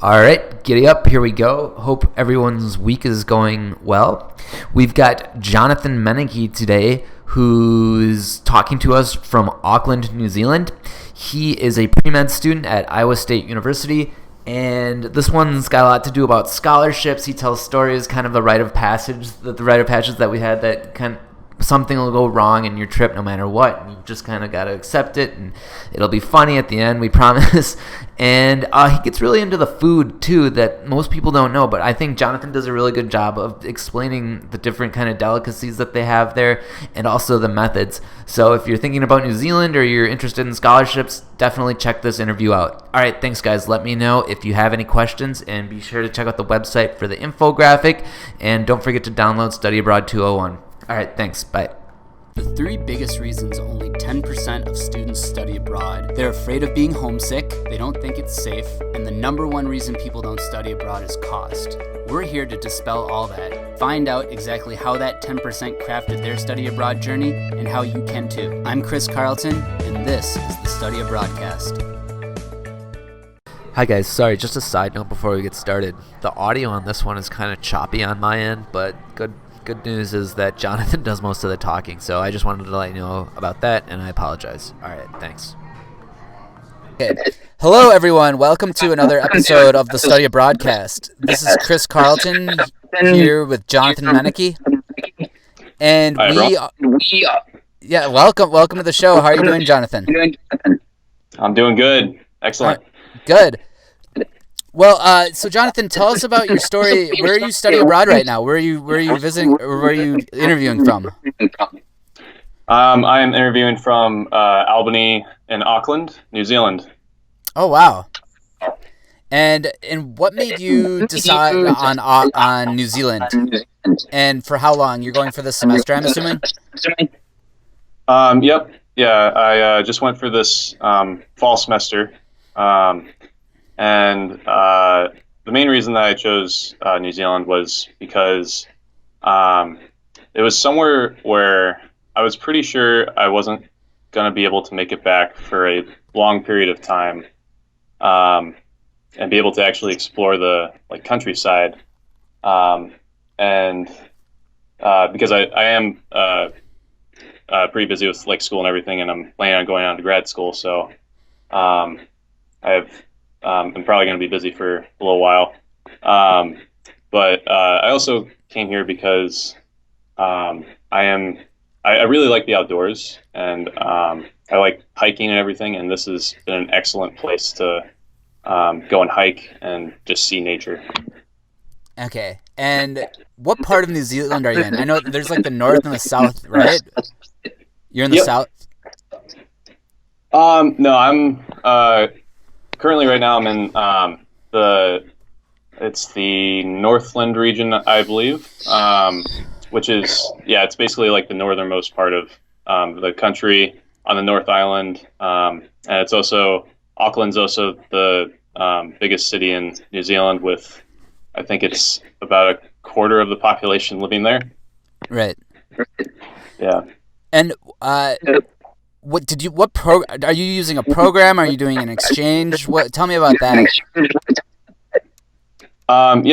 All right, giddy up. Here we go. Hope everyone's week is going well. We've got Jonathan Mennecke today, who's talking to us from Auckland, New Zealand. He is a pre-med student at Iowa State University, and this one's got a lot to do about scholarships. He tells stories, kind of the rite of passage that we had, that kind of something will go wrong in your trip no matter what. You just kind of got to accept it, and it'll be funny at the end, we promise. And he gets really into the food, too, that most people don't know. But I think Jonathan does a really good job of explaining the different kind of delicacies that they have there and also the methods. So if you're thinking about New Zealand or you're interested in scholarships, definitely check this interview out. All right, thanks, guys. Let me know if you have any questions, and be sure to check out the website for the infographic. And don't forget to download Study Abroad 201. All right, thanks. Bye. The three biggest reasons only 10% of students study abroad. They're afraid of being homesick, they don't think it's safe, and the number one reason people don't study abroad is cost. We're here to dispel all that. Find out exactly how that 10% crafted their study abroad journey and how you can too. I'm Chris Carlton, and this is the Study Abroadcast. Hi guys, sorry, just a side note before we get started. The audio on this one is kind of choppy on my end, but good news is that Jonathan does most of the talking, so I just wanted to let you know about that, and I apologize. All right, thanks. Okay. Hello, everyone. Welcome to another episode of the Study Abroadcast. This is Chris Carlton here with Jonathan Mennecke, and welcome to the show. How are you doing, Jonathan? I'm doing good. Excellent. Good. Well, so Jonathan, tell us about your story. Where are you studying abroad right now? Where are you visiting, or where are you interviewing from? I am interviewing from Albany in Auckland, New Zealand. Oh wow! And what made you decide on New Zealand? And for how long? You're going for this semester, I'm assuming. Yep. Yeah, I just went for this fall semester. And the main reason that I chose New Zealand was because it was somewhere where I was pretty sure I wasn't going to be able to make it back for a long period of time, and be able to actually explore the countryside. And because I am pretty busy with school and everything, and I'm planning on going on to grad school, so I'm probably going to be busy for a little while. But I also came here because I really like the outdoors, and I like hiking and everything, and this has been an excellent place to go and hike and just see nature. Okay. And what part of New Zealand are you in? I know there's the north and the south, right? You're in the south? No, I'm currently right now I'm in it's the Northland region, I believe, which is, it's basically the northernmost part of the country on the North Island, and it's also, Auckland's also the biggest city in New Zealand, with I think it's about a quarter of the population living there. Right. Yeah. And are you using a program? Are you doing an exchange? Tell me about that. I'm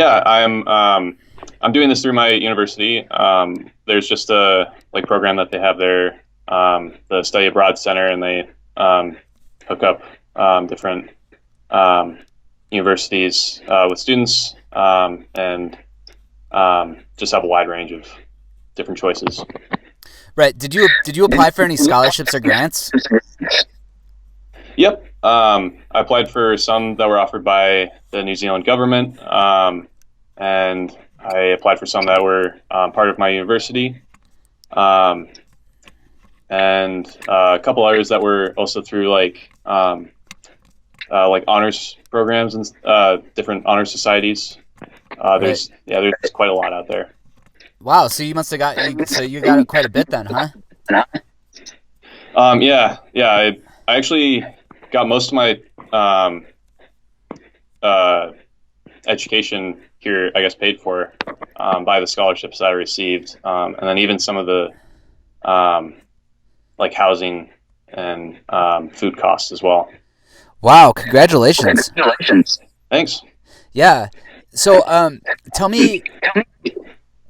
doing this through my university. There's just a program that they have there, the Study Abroad Center, and they hook up different universities with students, and just have a wide range of different choices. Right. Did you apply for any scholarships or grants? Yep. I applied for some that were offered by the New Zealand government, and I applied for some that were part of my university, and a couple others that were also through honors programs and different honor societies. There's quite a lot out there. Wow, so you must have you got quite a bit then, huh? I actually got most of my education here, I guess, paid for by the scholarships that I received, and then even some of the housing and food costs as well. Wow, congratulations. Thanks. Yeah. So, tell me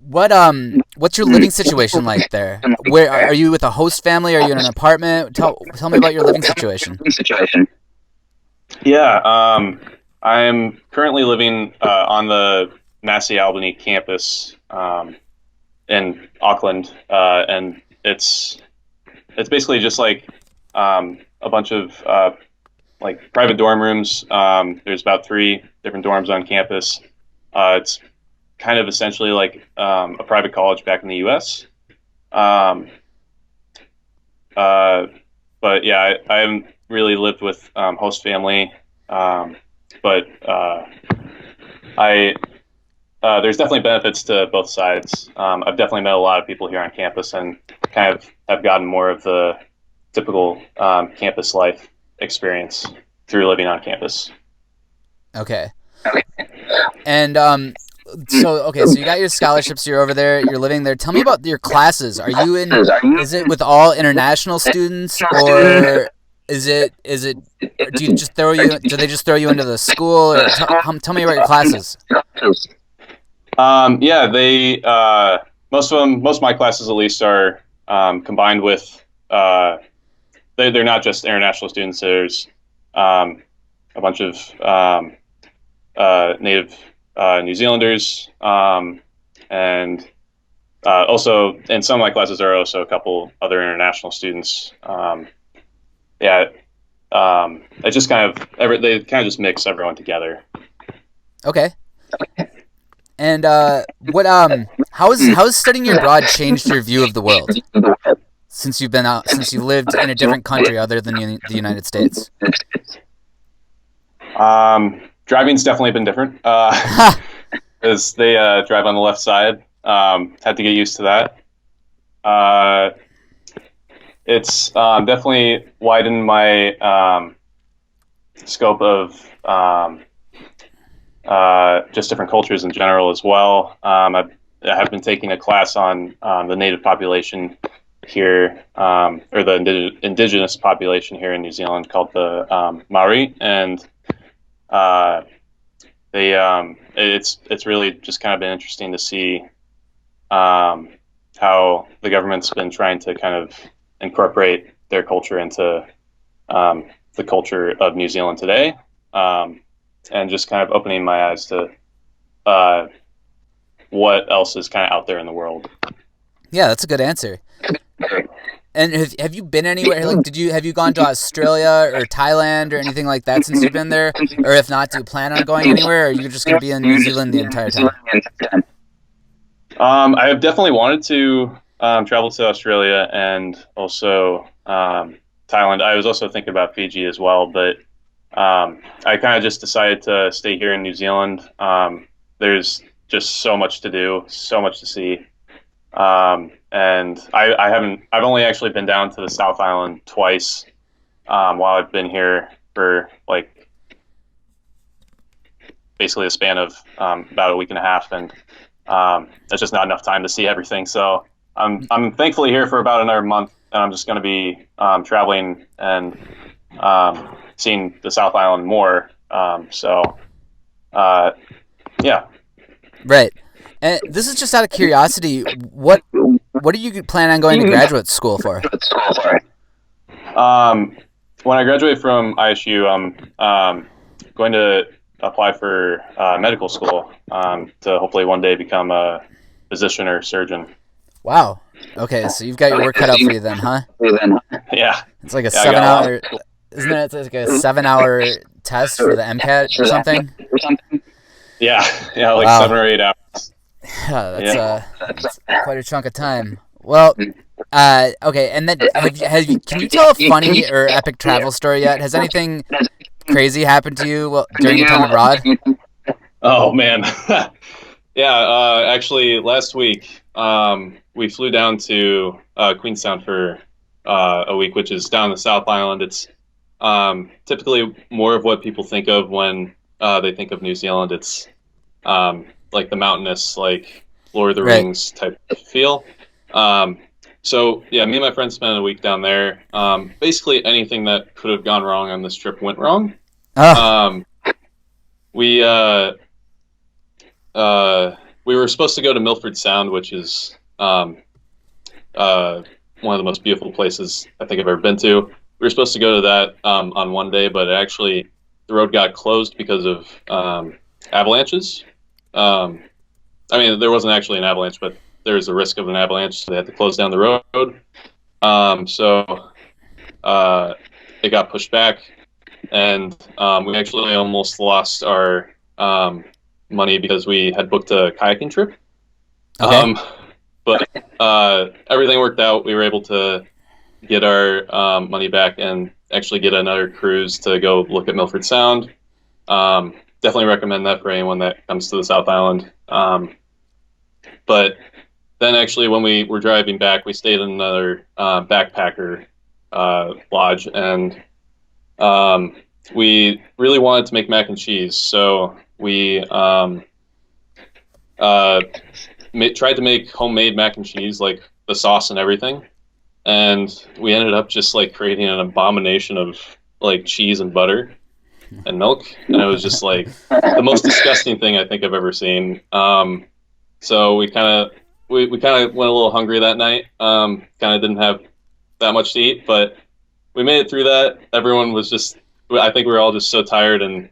what's your living situation like there? Where are you with a host family? Are you in an apartment? Tell me about your living situation. Yeah, I am currently living on the Massey Albany campus in Auckland, and it's basically just like a bunch of like private dorm rooms. There's about 3 different dorms on campus. It's kind of essentially like a private college back in the U.S. But yeah, I haven't really lived with host family, but I there's definitely benefits to both sides. I've definitely met a lot of people here on campus and kind of have gotten more of the typical campus life experience through living on campus. Okay. And so you got your scholarships. You're over there. You're living there. Tell me about your classes. Are you in? Is it with all international students, or is it? Do you just throw you? Do they just throw you into the school? Or tell me about your classes. Yeah, they most of my classes at least are combined with. They're not just international students. There's a bunch of native New Zealanders, and also in some of my classes there are also a couple other international students. It just they kind of just mix everyone together. Okay. And how has studying abroad changed your view of the world since you've been out, since you lived in a different country other than the United States? Driving's definitely been different. Because they drive on the left side. Had to get used to that. It's definitely widened my scope of just different cultures in general as well. I have been taking a class on the native population here, or the indigenous population here in New Zealand called the Maori, and it's really just kind of been interesting to see how the government's been trying to kind of incorporate their culture into the culture of New Zealand today, and just kind of opening my eyes to what else is kind of out there in the world. Yeah, that's a good answer. And have you been anywhere? Like, have you gone to Australia or Thailand or anything like that since you've been there? Or if not, do you plan on going anywhere? Or are you just going to be in New Zealand the entire time? I have definitely wanted to travel to Australia and also Thailand. I was also thinking about Fiji as well, but I kind of just decided to stay here in New Zealand. There's just so much to do, so much to see. And I've only actually been down to the South Island twice, while I've been here for like basically a span of, about a week and a half. And, that's just not enough time to see everything. So I'm thankfully here for about another month, and I'm just going to be, traveling and, seeing the South Island more. Yeah. Right. And this is just out of curiosity. What do you plan on going to graduate school for? When I graduate from ISU, I'm going to apply for medical school to hopefully one day become a physician or surgeon. Wow. Okay, so you've got your work cut out for you then, huh? Yeah. It's like a 7-hour. Isn't it? It's like a 7-hour test for the MCAT or something? Yeah, like wow. 7 or 8 hours. Yeah, that's quite a chunk of time. Well, okay, and then can you tell a funny or epic travel story yet? Has anything crazy happened to you during your time abroad? Oh man, yeah. Actually, last week we flew down to Queenstown for a week, which is down the South Island. It's typically more of what people think of when they think of New Zealand. It's like the mountainous, like Lord of the Rings type of feel. So yeah, me and my friends spent a week down there. Basically anything that could have gone wrong on this trip went wrong. Oh. We we were supposed to go to Milford Sound, which is one of the most beautiful places I think I've ever been to. We were supposed to go to that on one day, but the road got closed because of avalanches. I mean, there wasn't actually an avalanche, but there was a risk of an avalanche, so they had to close down the road. So it got pushed back, and we actually almost lost our money because we had booked a kayaking trip. Okay. But everything worked out. We were able to get our money back and actually get another cruise to go look at Milford Sound. Definitely recommend that for anyone that comes to the South Island. But then actually when we were driving back, we stayed in another backpacker lodge, and we really wanted to make mac and cheese. So we tried to make homemade mac and cheese, like the sauce and everything. And we ended up just like creating an abomination of like cheese and butter and milk. And it was just like the most disgusting thing I think I've ever seen. So we kind of went a little hungry that night. Kind of didn't have that much to eat, but we made it through that. Everyone was I think we were all just so tired and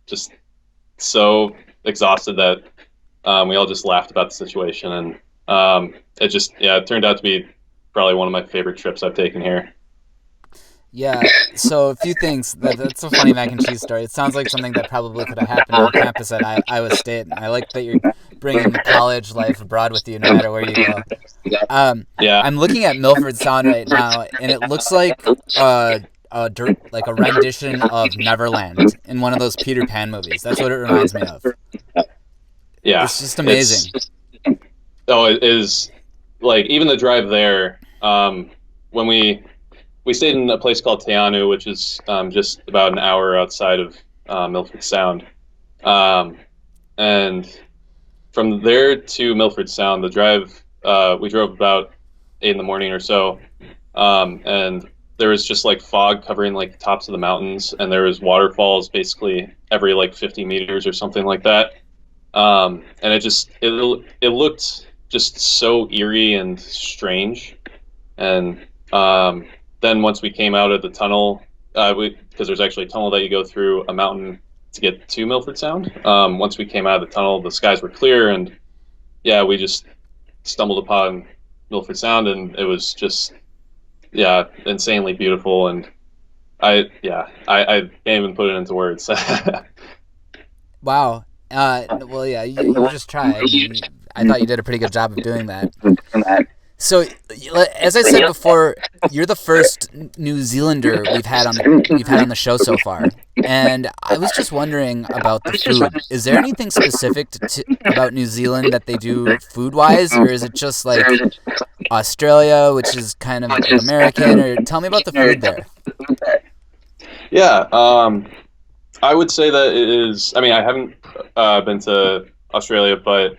just so exhausted that we all just laughed about the situation. And it turned out to be probably one of my favorite trips I've taken here. Yeah, so a few things. That's a funny mac and cheese story. It sounds like something that probably could have happened on campus at Iowa State. And I like that you're bringing the college life abroad with you no matter where you go. I'm looking at Milford Sound right now, and it looks like a rendition of Neverland in one of those Peter Pan movies. That's what it reminds me of. Yeah. It's just amazing. It is. Like, even the drive there, when we stayed in a place called Teanu, which is just about an hour outside of Milford Sound. And from there to Milford Sound, the drive, we drove about 8 a.m. or so. And there was just like fog covering like the tops of the mountains, and there was waterfalls basically every like 50 meters or something like that. And it looked just so eerie and strange. And then once we came out of the tunnel, because there's actually a tunnel that you go through a mountain to get to Milford Sound. Once we came out of the tunnel, the skies were clear, and we just stumbled upon Milford Sound, and it was just insanely beautiful. And I can't even put it into words. Wow. Well, yeah, you just try. I thought you did a pretty good job of doing that. So, as I said before, you're the first New Zealander we've had on the show so far, and I was just wondering about the food. Is there anything specific about New Zealand that they do food-wise, or is it just like Australia, which is kind of like American? Or tell me about the food there. Yeah, I would say that it is. I mean, I haven't been to Australia, but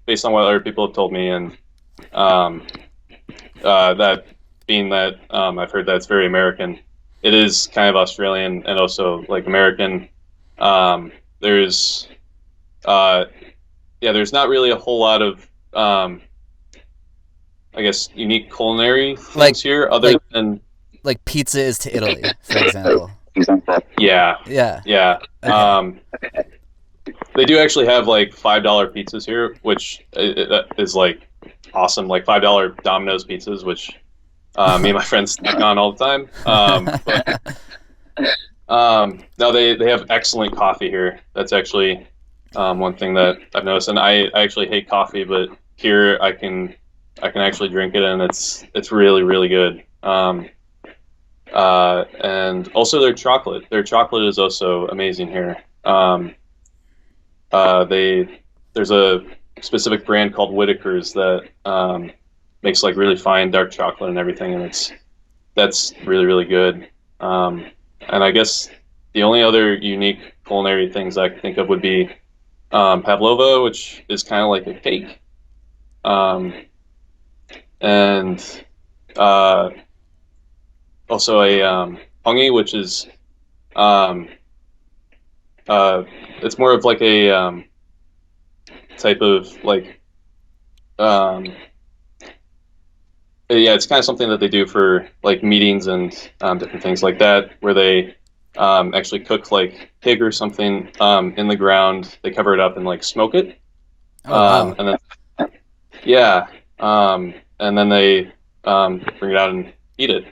based on what other people have told me, and that being that I've heard that it's very American, it is kind of Australian and also like American. There's not really a whole lot of I guess unique culinary things here, other than like pizza is to Italy, for example. Yeah. Okay. They do actually have like $5 pizzas here, which is like awesome. Like $5 Domino's pizzas, which me and my friends snack on all the time. No, they have excellent coffee here. That's actually one thing that I've noticed. And I actually hate coffee, but here I can actually drink it, and it's really, really good. And also their chocolate. Their chocolate is also amazing here. There's a specific brand called Whitaker's that makes like really fine dark chocolate and everything, and that's really, really good. And I guess the only other unique culinary things I can think of would be pavlova, which is kind of like a cake, and also a hongi, which is it's more of like a type of like, yeah, it's kind of something that they do for like meetings and different things like that, where they actually cook like pig or something in the ground. They cover it up and like smoke it, Oh, wow. and then yeah, and then they bring it out and eat it.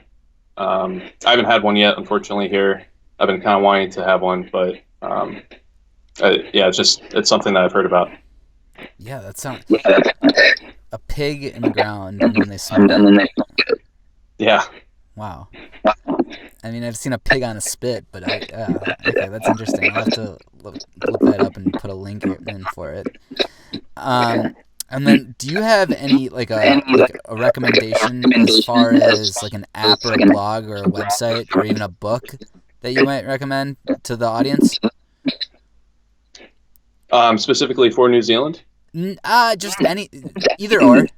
I haven't had one yet, unfortunately. Here, I've been kind of wanting to have one, but yeah, it's something that I've heard about. Yeah, that sounds... A pig in the ground, and then they smoke it. Yeah. Wow. I mean, I've seen a pig on a spit, but okay, that's interesting. I'll have to look that up and put a link in for it. And then, do you have any like a recommendation as far as like an app or a blog or a website or even a book that you might recommend to the audience? Specifically for New Zealand? Just either or. If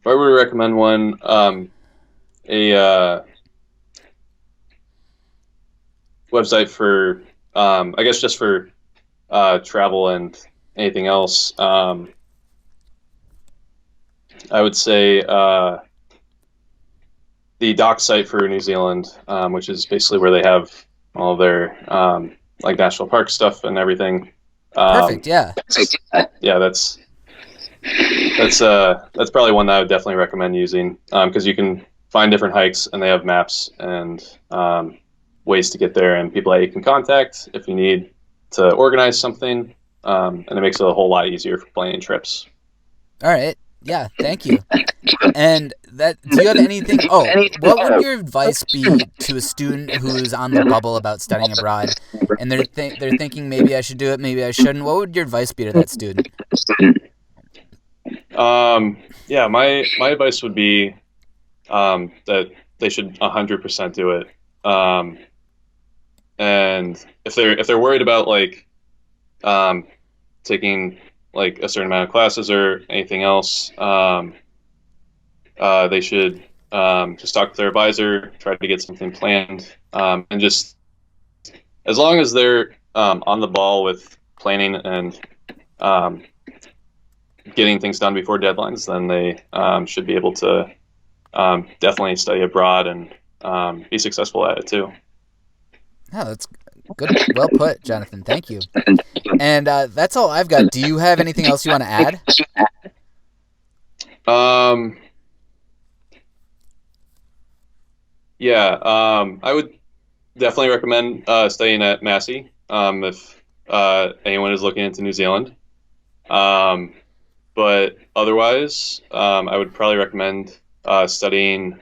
I were to recommend one, a website for, I guess just for travel and anything else, I would say the doc site for New Zealand, which is basically where they have all their like national park stuff and everything. Perfect. Yeah. Yeah, that's probably one that I would definitely recommend using, because you can find different hikes and they have maps and ways to get there and people that you can contact if you need to organize something, and it makes it a whole lot easier for planning trips. All right. Yeah, thank you. And do you have anything? Oh, what would your advice be to a student who's on the bubble about studying abroad, and they're thinking maybe I should do it, maybe I shouldn't? What would your advice be to that student? Yeah, my advice would be that they should 100% do it. And if they're worried about like taking like a certain amount of classes or anything else, they should just talk to their advisor, try to get something planned, and just as long as they're on the ball with planning and getting things done before deadlines, then they should be able to definitely study abroad and be successful at it too. Oh, that's good. Well put, Jonathan. Thank you. And that's all I've got. Do you have anything else you want to add? Yeah, I would definitely recommend studying at Massey if anyone is looking into New Zealand. But otherwise, I would probably recommend studying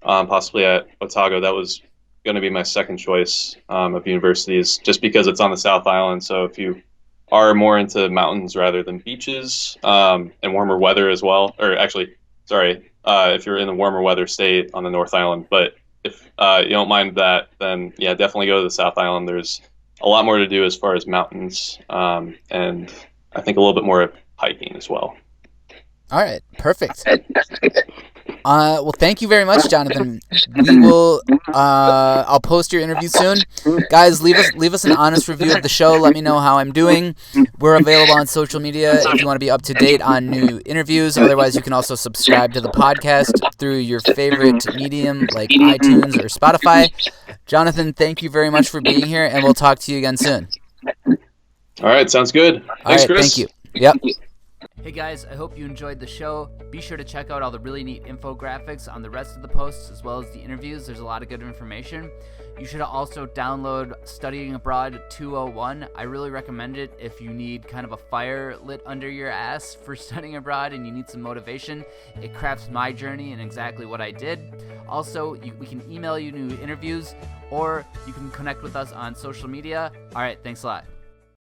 possibly at Otago. That was going to be my second choice of universities, just because it's on the South Island. So if you are more into mountains rather than beaches, and warmer weather as well, or actually, sorry, if you're in a warmer weather, stay on the North Island. But if you don't mind that, then yeah, definitely go to the South Island. There's a lot more to do as far as mountains, and I think a little bit more hiking as well. All right, perfect. Well, thank you very much, Jonathan. We will. I'll post your interview soon, guys. Leave us an honest review of the show. Let me know how I'm doing. We're available on social media if you want to be up to date on new interviews. Otherwise, you can also subscribe to the podcast through your favorite medium like iTunes or Spotify. Jonathan, thank you very much for being here, and we'll talk to you again soon. All right, sounds good. Thanks, Chris. Thank you. Yep. Hey guys, I hope you enjoyed the show. Be sure to check out all the really neat infographics on the rest of the posts as well as the interviews. There's a lot of good information. You should also download Studying Abroad 201. I really recommend it if you need kind of a fire lit under your ass for studying abroad and you need some motivation. It crafts my journey and exactly what I did. Also, we can email you new interviews or you can connect with us on social media. All right, thanks a lot.